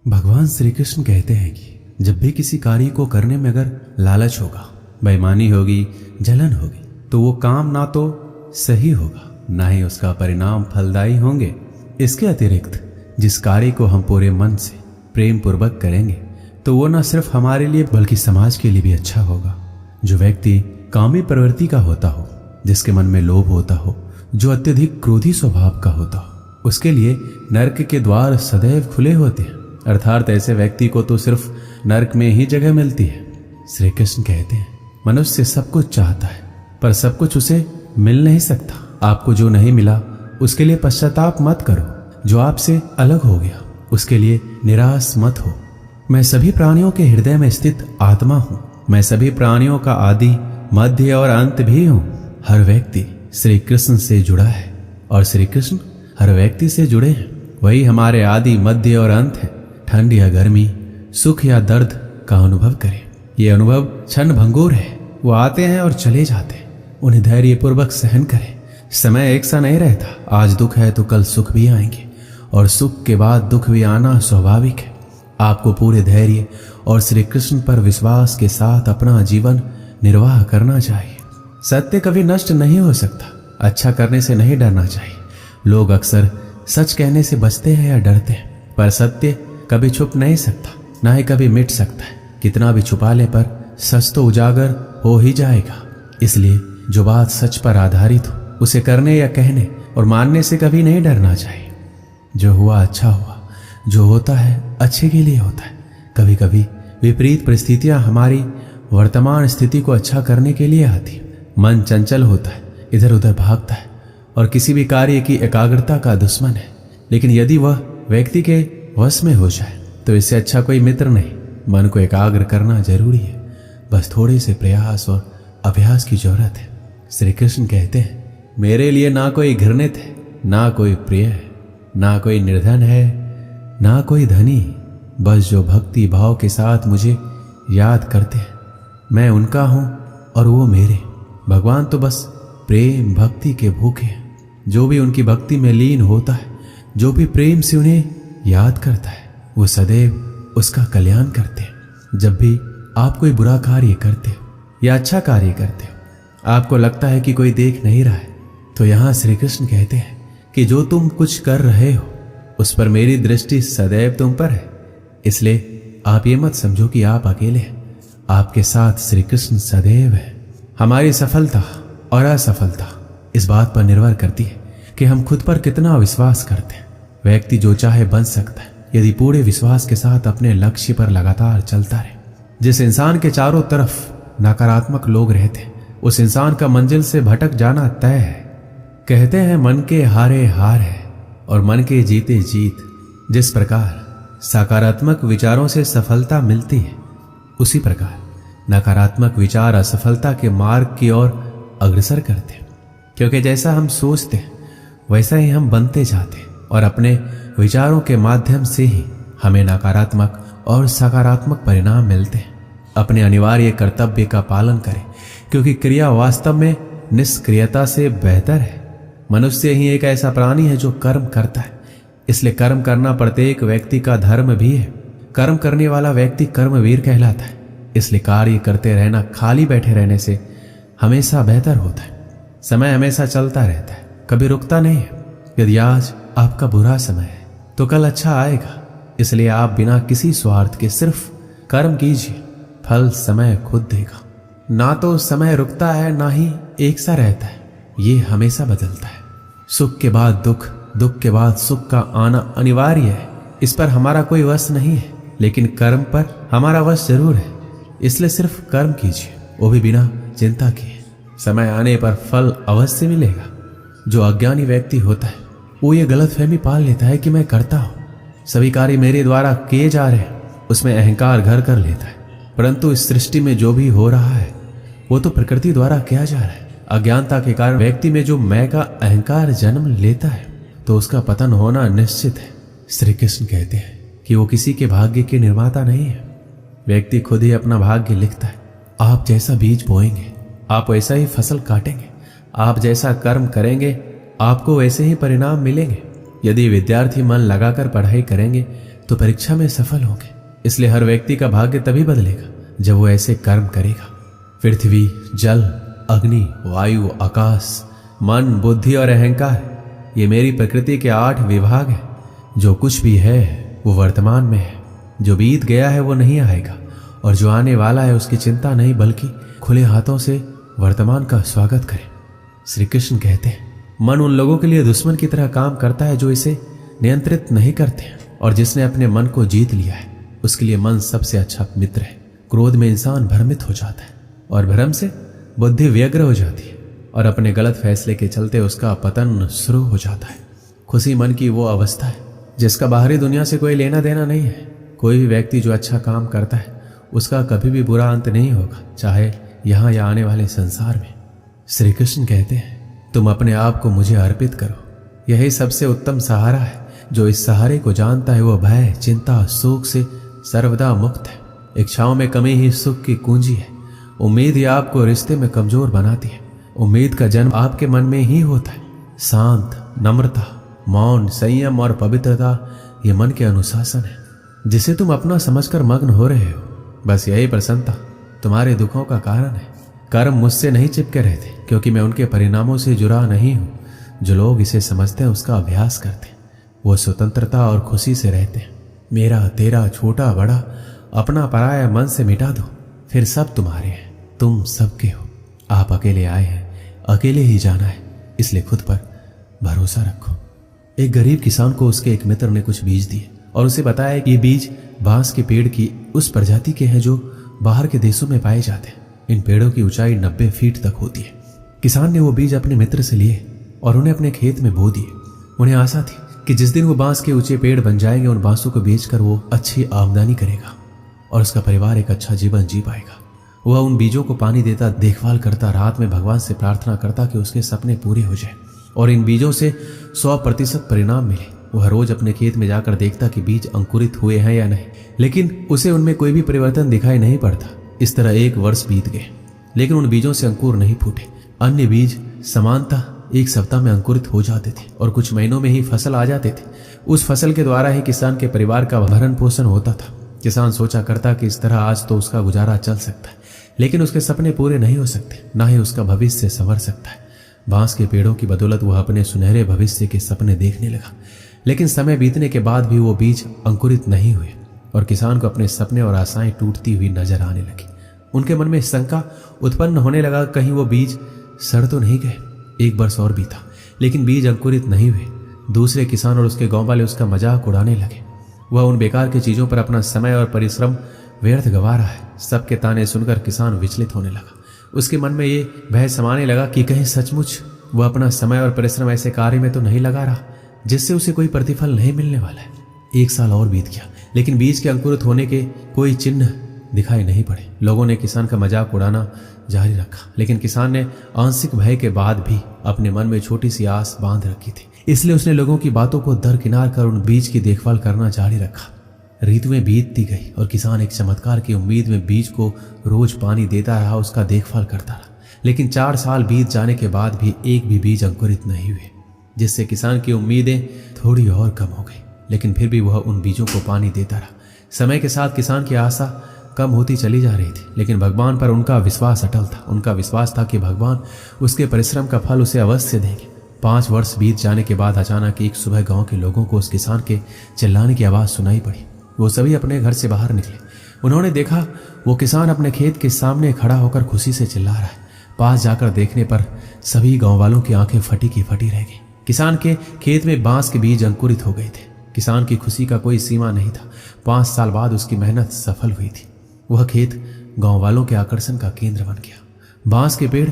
भगवान श्री कृष्ण कहते हैं कि जब भी किसी कार्य को करने में अगर लालच होगा, बेईमानी होगी, जलन होगी, तो वो काम ना तो सही होगा, ना ही उसका परिणाम फलदायी होंगे। इसके अतिरिक्त जिस कार्य को हम पूरे मन से प्रेम पूर्वक करेंगे तो वो न सिर्फ हमारे लिए बल्कि समाज के लिए भी अच्छा होगा। जो व्यक्ति कामी प्रवृत्ति का होता हो, जिसके मन में लोभ होता हो, जो अत्यधिक क्रोधी स्वभाव का होता हो, उसके लिए नरक के द्वार सदैव खुले होते हैं। अर्थात ऐसे व्यक्ति को तो सिर्फ नरक में ही जगह मिलती है। श्री कृष्ण कहते हैं, मनुष्य सब कुछ चाहता है पर सब कुछ उसे मिल नहीं सकता। आपको जो नहीं मिला उसके लिए पश्चाताप मत करो, जो आपसे अलग हो गया उसके लिए निराश मत हो। मैं सभी प्राणियों के हृदय में स्थित आत्मा हूँ। मैं सभी प्राणियों का आदि, मध्य और अंत भी हूँ। हर व्यक्ति श्री कृष्ण से जुड़ा है और श्री कृष्ण हर व्यक्ति से जुड़े हैं। वही हमारे आदि, मध्य और अंत है। ठंड या गर्मी, सुख या दर्द का अनुभव करें। ये अनुभव क्षण भंगुर है, वो आते हैं और चले जाते हैं। उन्हें धैर्यपूर्वक सहन करें। समय एक सा नहीं रहता। आज दुख है तो कल सुख भी आएंगे और सुख के बाद दुख भी आना स्वाभाविक है। आपको पूरे धैर्य और श्री कृष्ण पर विश्वास के साथ अपना जीवन निर्वाह करना चाहिए। सत्य कभी नष्ट नहीं हो सकता। अच्छा करने से नहीं डरना चाहिए। लोग अक्सर सच कहने से बचते हैं या डरते हैं, पर सत्य कभी छुप नहीं सकता, ना ही कभी मिट सकता है। कितना भी छुपा ले पर सच तो उजागर हो ही जाएगा। इसलिए जो बात सच पर आधारित हो उसे करने या कहने और मानने से कभी नहीं डरना चाहिए। जो हुआ अच्छा हुआ, जो होता है अच्छे के लिए होता है। कभी कभी विपरीत परिस्थितियां हमारी वर्तमान स्थिति को अच्छा करने के लिए आती। मन चंचल होता है, इधर उधर भागता है और किसी भी कार्य की एकाग्रता का दुश्मन है। लेकिन यदि वह व्यक्ति के वश में हो जाए तो इससे अच्छा कोई मित्र नहीं। मन को एकाग्र करना जरूरी है, बस थोड़े से प्रयास और अभ्यास की जरूरत है। श्री कृष्ण कहते हैं, मेरे लिए ना कोई घृणित है, ना कोई प्रिय है, ना कोई निर्धन है, ना कोई धनी। बस जो भक्ति भाव के साथ मुझे याद करते हैं, मैं उनका हूं और वो मेरे। भगवान तो बस प्रेम भक्ति के भूखे हैं। जो भी उनकी भक्ति में लीन होता है, जो भी प्रेम से उन्हें याद करता है, वो सदैव उसका कल्याण करते हैं। जब भी आप कोई बुरा कार्य करते हो या अच्छा कार्य करते हो, आपको लगता है कि कोई देख नहीं रहा है, तो यहाँ श्री कृष्ण कहते हैं कि जो तुम कुछ कर रहे हो उस पर मेरी दृष्टि सदैव तुम पर है। इसलिए आप ये मत समझो कि आप अकेले हैं। आपके साथ श्री कृष्ण सदैव है। हमारी सफलता और असफलता इस बात पर निर्भर करती है कि हम खुद पर कितना विश्वास करते हैं। व्यक्ति जो चाहे बन सकता है यदि पूरे विश्वास के साथ अपने लक्ष्य पर लगातार चलता रहे। जिस इंसान के चारों तरफ नकारात्मक लोग रहते हैं, उस इंसान का मंजिल से भटक जाना तय है। कहते हैं मन के हारे हार है और मन के जीते जीत। जिस प्रकार सकारात्मक विचारों से सफलता मिलती है, उसी प्रकार नकारात्मक विचार असफलता के मार्ग की ओर अग्रसर करते हैं। क्योंकि जैसा हम सोचते हैं वैसा ही हम बनते जाते हैं और अपने विचारों के माध्यम से ही हमें नकारात्मक और सकारात्मक परिणाम मिलते हैं। अपने अनिवार्य कर्तव्य का पालन करें, क्योंकि क्रिया वास्तव में निष्क्रियता से बेहतर है। मनुष्य ही एक ऐसा प्राणी है जो कर्म करता है, इसलिए कर्म करना प्रत्येक व्यक्ति का धर्म भी है। कर्म करने वाला व्यक्ति कर्मवीर कहलाता है। इसलिए कार्य करते रहना खाली बैठे रहने से हमेशा बेहतर होता है। समय हमेशा चलता रहता है, कभी रुकता नहीं है। यदि आज आपका बुरा समय है तो कल अच्छा आएगा। इसलिए आप बिना किसी स्वार्थ के सिर्फ कर्म कीजिए, फल समय खुद देगा। ना तो समय रुकता है, ना ही एक सा रहता है, ये हमेशा बदलता है। सुख के बाद दुख, दुख के बाद सुख का आना अनिवार्य है। इस पर हमारा कोई वश नहीं है, लेकिन कर्म पर हमारा वश जरूर है। इसलिए सिर्फ कर्म कीजिए, वो भी बिना चिंता किए। समय आने पर फल अवश्य मिलेगा। जो अज्ञानी व्यक्ति होता है वो ये गलतफहमी पाल लेता है कि मैं करता हूं, सभी कार्य मेरे द्वारा किए जा रहे हैं, उसमें अहंकार घर कर लेता है। परंतु इस सृष्टि में जो भी हो रहा है वो तो प्रकृति द्वारा किया जा रहा है। अज्ञानता के कारण व्यक्ति में जो मैं का अहंकार जन्म लेता है तो उसका पतन होना निश्चित है। श्री कृष्ण कहते हैं कि वो किसी के भाग्य के निर्माता नहीं है। व्यक्ति खुद ही अपना भाग्य लिखता है। आप जैसा बीज बोएंगे आप वैसा ही फसल काटेंगे। आप जैसा कर्म करेंगे आपको वैसे ही परिणाम मिलेंगे। यदि विद्यार्थी मन लगाकर पढ़ाई करेंगे तो परीक्षा में सफल होंगे। इसलिए हर व्यक्ति का भाग्य तभी बदलेगा जब वो ऐसे कर्म करेगा। पृथ्वी, जल, अग्नि, वायु, आकाश, मन, बुद्धि और अहंकार, ये मेरी प्रकृति के 8 विभाग हैं। जो कुछ भी है वो वर्तमान में है। जो बीत गया है वो नहीं आएगा, और जो आने वाला है उसकी चिंता नहीं, बल्कि खुले हाथों से वर्तमान का स्वागत करें। श्री कृष्ण कहते हैं, मन उन लोगों के लिए दुश्मन की तरह काम करता है जो इसे नियंत्रित नहीं करते, और जिसने अपने मन को जीत लिया है उसके लिए मन सबसे अच्छा मित्र है। क्रोध में इंसान भ्रमित हो जाता है, और भ्रम से बुद्धि व्यग्र हो जाती है, और अपने गलत फैसले के चलते उसका पतन शुरू हो जाता है। खुशी मन की वो अवस्था है जिसका बाहरी दुनिया से कोई लेना देना नहीं है। कोई भी व्यक्ति जो अच्छा काम करता है उसका कभी भी बुरा अंत नहीं होगा, चाहे यहाँ या आने वाले संसार में। श्री कृष्ण कहते हैं, तुम अपने आप को मुझे अर्पित करो, यही सबसे उत्तम सहारा है। जो इस सहारे को जानता है वो भय, चिंता, शोक से सर्वदा मुक्त है। इच्छाओं में कमी ही सुख की कुंजी है। उम्मीद ही आपको रिश्ते में कमजोर बनाती है। उम्मीद का जन्म आपके मन में ही होता है। शांत, नम्रता, मौन, संयम और पवित्रता ये मन के अनुशासन है जिसे तुम अपना समझकर मग्न हो रहे हो। बस यही प्रसन्नता तुम्हारे दुखों का कारण है। कर्म मुझसे नहीं चिपके रहते, क्योंकि मैं उनके परिणामों से जुड़ा नहीं हूं। जो लोग इसे समझते हैं उसका अभ्यास करते हैं, वो स्वतंत्रता और खुशी से रहते हैं। मेरा, तेरा, छोटा बड़ा, अपना पराया मन से मिटा दो, फिर सब तुम्हारे हैं। तुम सबके हो। आप अकेले आए हैं, अकेले ही जाना है, इसलिए खुद पर भरोसा रखो। एक गरीब किसान को उसके एक मित्र ने कुछ बीज दिए और उसे बताया कि ये बीज बांस के पेड़ की उस प्रजाति के हैं जो बाहर के देशों में पाए जाते हैं। इन पेड़ों की ऊंचाई 90 फीट तक होती है। किसान ने वो बीज अपने मित्र से लिए और उन्हें अपने खेत में बो दिए। उन्हें आशा थी कि जिस दिन वो बांस के ऊंचे पेड़ बन जाएंगे, उन बांसों को बेचकर वो अच्छी आमदनी करेगा और उसका परिवार एक अच्छा जीवन जी पाएगा। वह उन बीजों को पानी देता, देखभाल करता, रात में भगवान से प्रार्थना करता कि उसके सपने पूरे हो जाए और इन बीजों से 100% परिणाम मिले। वह रोज अपने खेत में जाकर देखता कि बीज अंकुरित हुए हैं या नहीं, लेकिन उसे उनमें कोई भी परिवर्तन दिखाई नहीं पड़ता। इस तरह 1 वर्ष बीत गए, लेकिन उन बीजों से अंकुर नहीं फूटे। अन्य बीज समानतः 1 सप्ताह में अंकुरित हो जाते थे और कुछ महीनों में ही फसल आ जाते थे। उस फसल के द्वारा ही किसान के परिवार का भरण पोषण होता था। किसान सोचा करता कि इस तरह आज तो उसका गुजारा चल सकता है, लेकिन उसके सपने पूरे नहीं हो सकते, ना ही उसका भविष्य संवर सकता है। बांस के पेड़ों की बदौलत वह अपने सुनहरे भविष्य के सपने देखने लगा, लेकिन समय बीतने के बाद भी वो बीज अंकुरित नहीं हुए और किसान को अपने सपने और आशाएं टूटती हुई नजर आने लगी। उनके मन में शंका उत्पन्न होने लगा, कहीं वो बीज सड़ तो नहीं गए। 1 वर्ष और बीता, लेकिन बीज अंकुरित नहीं हुए। दूसरे किसान और उसके गांव वाले उसका मजाक उड़ाने लगे। वह उन बेकार की चीजों पर अपना समय और परिश्रम व्यर्थ गंवा रहा है। सबके ताने सुनकर किसान विचलित होने लगा। उसके मन में ये भय समाने लगा कि कहीं सचमुच वह अपना समय और परिश्रम ऐसे कार्य में तो नहीं लगा रहा जिससे उसे कोई प्रतिफल नहीं मिलने वाला है। 1 साल और बीत गया, लेकिन बीज के अंकुरित होने के कोई चिन्ह दिखाई नहीं पड़े। लोगों ने किसान का मजाक उड़ाना जारी रखा, लेकिन किसान ने आंशिक भय के बाद भी अपने मन में छोटी सी आस बांध रखी थी। इसलिए उसने लोगों की बातों को दरकिनार कर उन बीज की देखभाल करना जारी रखा। ऋतुएं बीतती गई और किसान एक चमत्कार की उम्मीद में बीज को रोज पानी देता रहा, उसका देखभाल करता रहा। लेकिन 4 साल बीत जाने के बाद भी एक भी बीज अंकुरित नहीं हुए, जिससे किसान की उम्मीदें थोड़ी और कम हो गई। लेकिन फिर भी वह उन बीजों को पानी देता रहा। समय के साथ किसान की आशा कम होती चली जा रही थी, लेकिन भगवान पर उनका विश्वास अटल था। उनका विश्वास था कि भगवान उसके परिश्रम का फल उसे अवश्य देंगे। 5 वर्ष बीत जाने के बाद अचानक एक सुबह गांव के लोगों को उस किसान के चिल्लाने की आवाज सुनाई पड़ी। वो सभी अपने घर से बाहर निकले। उन्होंने देखा वो किसान अपने खेत के सामने खड़ा होकर खुशी से चिल्ला रहा है। पास जाकर देखने पर सभी गांव वालों की आंखें फटी की फटी रह गई। किसान के खेत में बांस के बीज अंकुरित हो गए थे। किसान की खुशी का कोई सीमा नहीं था। 5 साल बाद उसकी मेहनत सफल हुई थी। वह खेत गांव वालों के आकर्षण का केंद्र बन गया। बांस के पेड़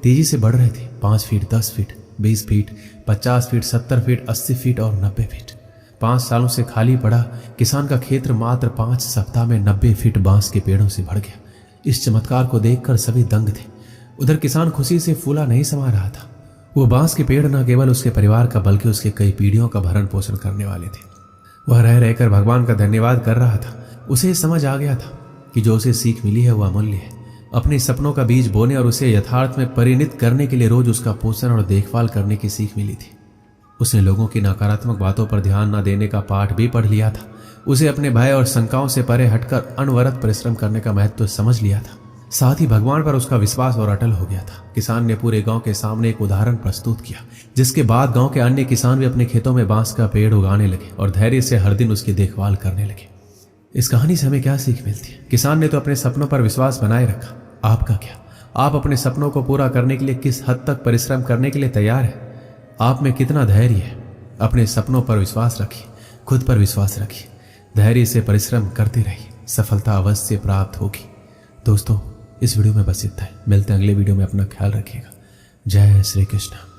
तेजी से बढ़ रहे थे। 5 feet, 10 feet, 20 feet, 50 feet, 70 feet, 80 feet और 90 फीट। 5 सालों से खाली पड़ा किसान का क्षेत्र मात्र 5 सप्ताह में 90 फीट बांस के पेड़ों से बढ़ गया। इस चमत्कार को देखकर सभी दंग थे। उधर किसान खुशी से फूला नहीं समा रहा था। वो बांस के पेड़ न केवल उसके परिवार का बल्कि उसके कई पीढ़ियों का भरण पोषण करने वाले थे। वह रह रहकर भगवान का धन्यवाद कर रहा था। उसे समझ आ गया था कि जो उसे सीख मिली है वह अमूल्य है। अपने सपनों का बीज बोने और उसे यथार्थ में परिणित करने के लिए रोज उसका पोषण और देखभाल करने की सीख मिली थी। उसने लोगों की नकारात्मक बातों पर ध्यान न देने का पाठ भी पढ़ लिया था। उसे अपने भय और शंकाओं से परे हटकर अनवरत परिश्रम करने का महत्व समझ लिया था। साथ ही भगवान पर उसका विश्वास और अटल हो गया था। किसान ने पूरे गांव के सामने एक उदाहरण प्रस्तुत किया, जिसके बाद गांव के अन्य किसान भी अपने खेतों में बांस का पेड़ उगाने लगे और धैर्य से हर दिन उसकी देखभाल करने लगे। इस कहानी से हमें क्या सीख मिलती है? किसान ने तो अपने सपनों पर विश्वास बनाए रखा, आपका क्या? आप अपने सपनों को पूरा करने के लिए किस हद तक परिश्रम करने के लिए तैयार है? आप में कितना धैर्य है? अपने सपनों पर विश्वास रखिए, खुद पर विश्वास रखिए, धैर्य से परिश्रम करते रहिए, सफलता अवश्य प्राप्त होगी। दोस्तों, इस वीडियो में बस इतना है। मिलते हैं अगले वीडियो में। अपना ख्याल रखिएगा। जय श्री कृष्ण।